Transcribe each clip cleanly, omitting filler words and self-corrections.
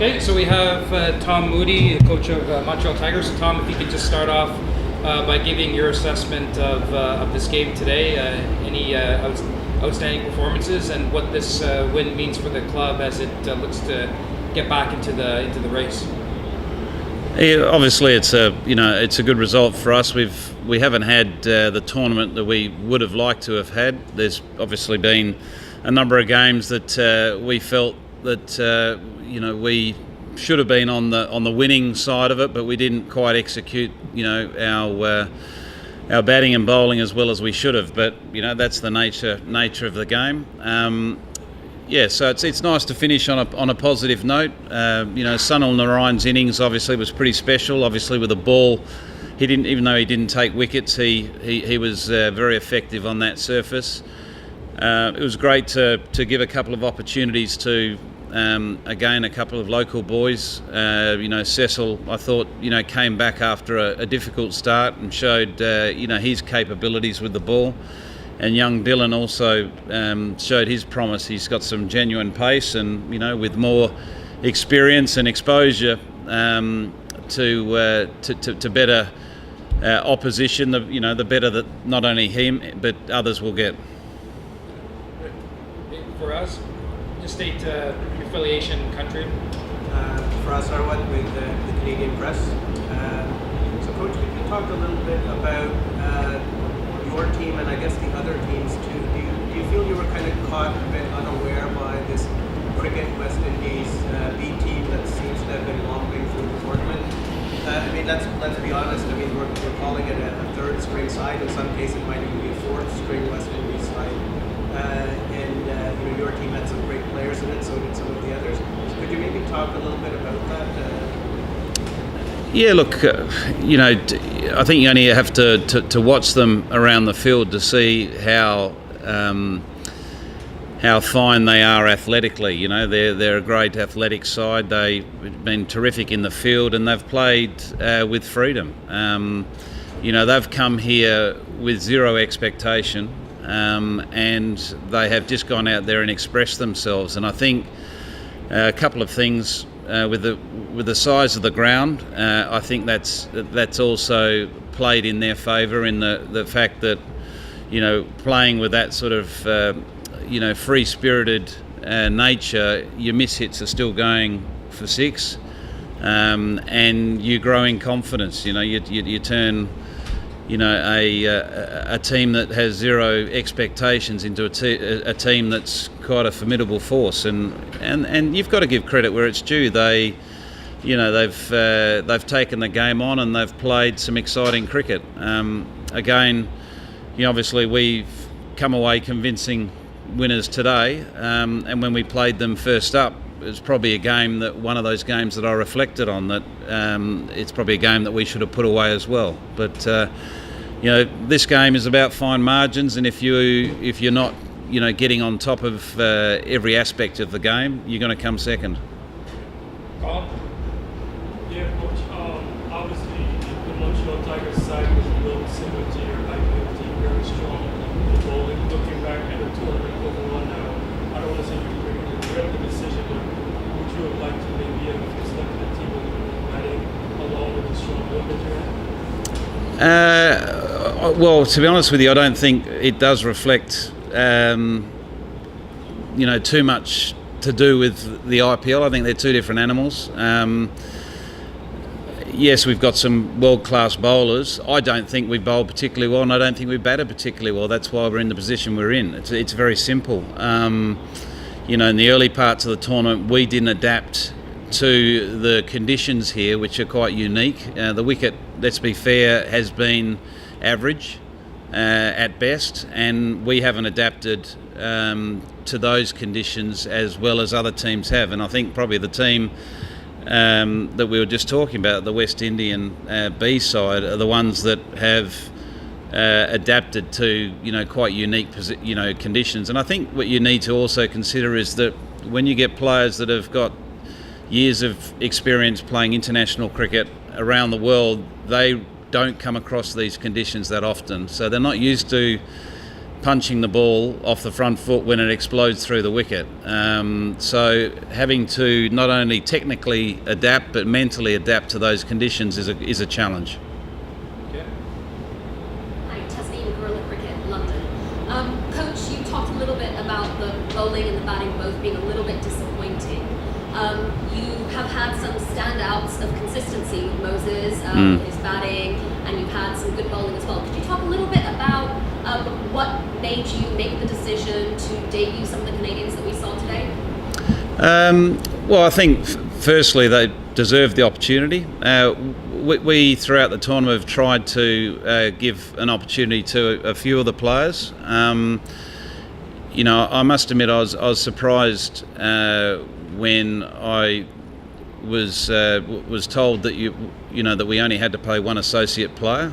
Okay, so we have Tom Moody, coach of Montreal Tigers. So Tom, if you could just start off by giving your assessment of this game today, any outstanding performances, and what this win means for the club as it looks to get back into the race. Yeah, obviously, it's a good result for us. We haven't had the tournament that we would have liked to have had. There's obviously been a number of games that we felt that we should have been on the winning side of it, but we didn't quite execute our batting and bowling as well as we should have. But that's the nature of the game. So it's nice to finish on a positive note. Sunil Narayan's innings obviously was pretty special. Obviously with the ball, he didn't, even though he didn't take wickets, he was very effective on that surface. It was great to give a couple of opportunities to again a couple of local boys. Cecil, I thought came back after a difficult start and showed his capabilities with the ball. And young Dylan also showed his promise. He's got some genuine pace, and with more experience and exposure to better opposition, the better that not only him but others will get. For us, just state your affiliation country. Faraz Sarwat with the Canadian Press. So, Coach, could you talk a little bit about your team and I guess the other teams too? Do you feel you were kind of caught a bit unaware by this cricket West Indies B team that seems to have been wandering through the tournament? Let's be honest. We're calling it a third string side. In some cases, it might even be a fourth string West Indies side. Your team had some great players in it, so did some of the others. So could you maybe talk a little bit about that? Yeah, look, I think you only have to watch them around the field to see how fine they are athletically. They're a great athletic side. They've been terrific in the field, and they've played with freedom. They've come here with zero expectation. And they have just gone out there and expressed themselves. And I think a couple of things with the size of the ground. I think that's also played in their favour in the fact that playing with that sort of free-spirited nature, your miss hits are still going for six, and you grow in confidence. You turn a team that has zero expectations into a team that's quite a formidable force, and you've got to give credit where it's due. They've taken the game on and they've played some exciting cricket. Again, obviously we've come away convincing winners today, and when we played them first up, it was probably one of those games that I reflected on, that it's probably a game that we should have put away as well. But this game is about fine margins, and if you're not getting on top of every aspect of the game, you're going to come second. Colin? Yeah, Coach. Obviously, the Montreal Tigers side was a little similar to your IPL team, very strong in the bowling. Looking back at the tournament overall now, I don't want to say you regret the decision, but would you have liked to maybe have selected a team with batting along with the strong bowling that you had? Well, to be honest with you, I don't think it does reflect too much to do with the IPL. I think they're two different animals. Yes, we've got some world-class bowlers. I don't think we bowled particularly well, and I don't think we batted particularly well. That's why we're in the position we're in. It's very simple. In the early parts of the tournament, we didn't adapt to the conditions here, which are quite unique. The wicket, let's be fair, has been average at best, and we haven't adapted to those conditions as well as other teams have. And I think probably the team that we were just talking about, the West Indian B side, are the ones that have adapted to quite unique conditions. And I think what you need to also consider is that when you get players that have got years of experience playing international cricket around the world, they don't come across these conditions that often, so they're not used to punching the ball off the front foot when it explodes through the wicket. So having to not only technically adapt but mentally adapt to those conditions is a challenge. Hi, Tasneem Gorilla Cricket, London. Coach, you talked a little bit about the bowling and the batting both being a little bit disappointing. You have had some standouts of consistency with Moses, his batting, and you've had some good bowling as well. Could you talk a little bit about what made you make the decision to debut some of the Canadians that we saw today? Well, I think firstly they deserve the opportunity. We throughout the tournament have tried to give an opportunity to a few of the players. You know, I must admit I was surprised when I was told that that we only had to play one associate player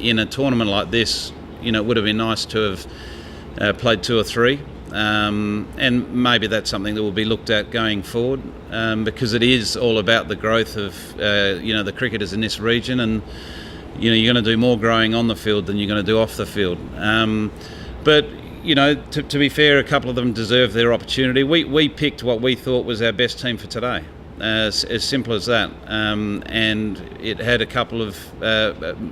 in a tournament like this. You know, it would have been nice to have played two or three, and maybe that's something that will be looked at going forward, because it is all about the growth of the cricketers in this region, and you're going to do more growing on the field than you're going to do off the field. But to be fair, a couple of them deserve their opportunity. We picked what we thought was our best team for today. As simple as that, and it had a couple of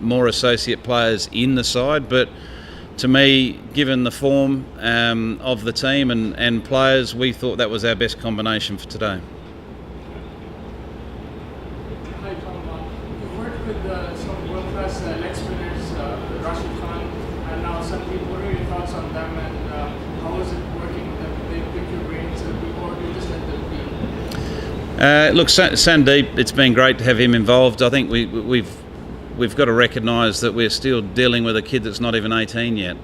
more associate players in the side, but to me, given the form of the team and players, we thought that was our best combination for today. Hi Tom, you've worked with some world-class leg spinners, Rashid Khan and now Sandeep. What are your thoughts on them, and how is it working with them? Do they pick your brains, or do you just let them be? Look, Sandeep, it's been great to have him involved. I think we've got to recognise that we're still dealing with a kid that's not even 18 yet.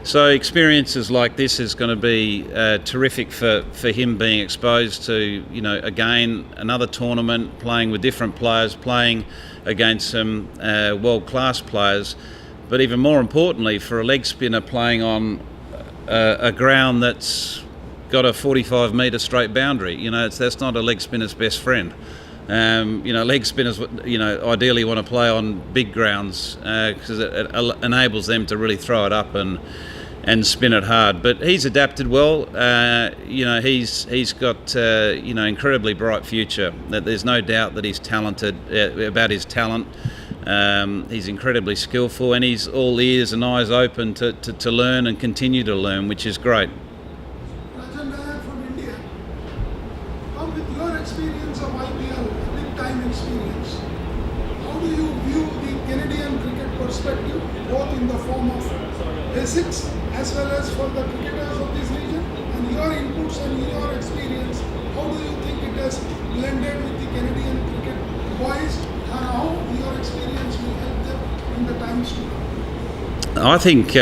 So experiences like this is going to be terrific for him, being exposed to again another tournament, playing with different players, playing against some world-class players, but even more importantly for a leg spinner playing on a ground that's got a 45-metre straight boundary. That's not a leg spinner's best friend. Leg spinners, ideally want to play on big grounds because it enables them to really throw it up and spin it hard. But he's adapted well. He's got incredibly bright future. That there's no doubt that he's talented about his talent. He's incredibly skillful, and he's all ears and eyes open to learn and continue to learn, which is great. With your experience of IPL, big time experience, how do you view the Canadian cricket perspective, both in the form of basics as well as for the cricketers of this region, and your inputs and your experience, how do you think it has blended with the Canadian cricket boys, and how your experience will help them in the times to come? I think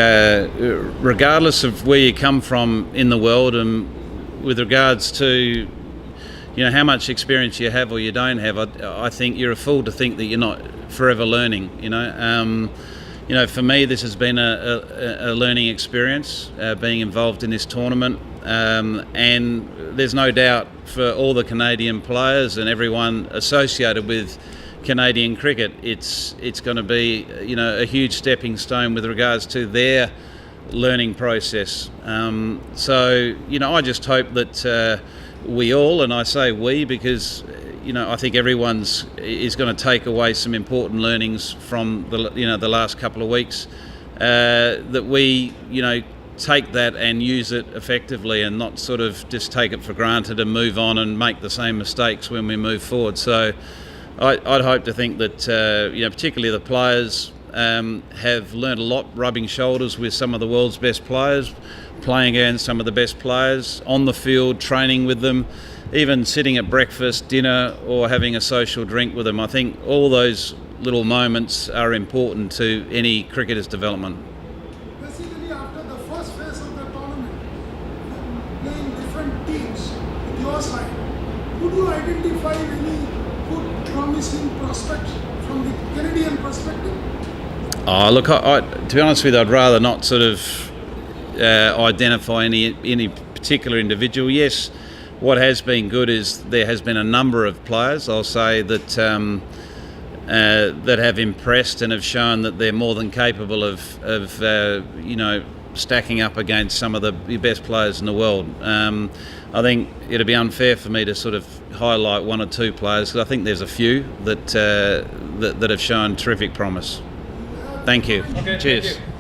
regardless of where you come from in the world, and with regards to how much experience you have or you don't have, I think you're a fool to think that you're not forever learning. For me, this has been a learning experience, being involved in this tournament, and there's no doubt for all the Canadian players and everyone associated with Canadian cricket, it's going to be a huge stepping stone with regards to their learning process. I just hope that we all, and I say we because I think everyone's is going to take away some important learnings from the last couple of weeks, that we take that and use it effectively, and not sort of just take it for granted and move on and make the same mistakes when we move forward. So I'd hope to think that particularly the players have learned a lot, rubbing shoulders with some of the world's best players, playing against some of the best players on the field, training with them, even sitting at breakfast, dinner, or having a social drink with them. I think all those little moments are important to any cricketer's development. Basically, after the first phase of the tournament, playing different teams with your side, could you identify any good, promising prospects from the Canadian perspective? Look, to be honest with you, I'd rather not sort of identify any particular individual. Yes, what has been good is there has been a number of players, I'll say, that that have impressed and have shown that they're more than capable of stacking up against some of the best players in the world. I think it'd be unfair for me to sort of highlight one or two players, because I think there's a few that have shown terrific promise. Thank you. Okay, Cheers. Thank you.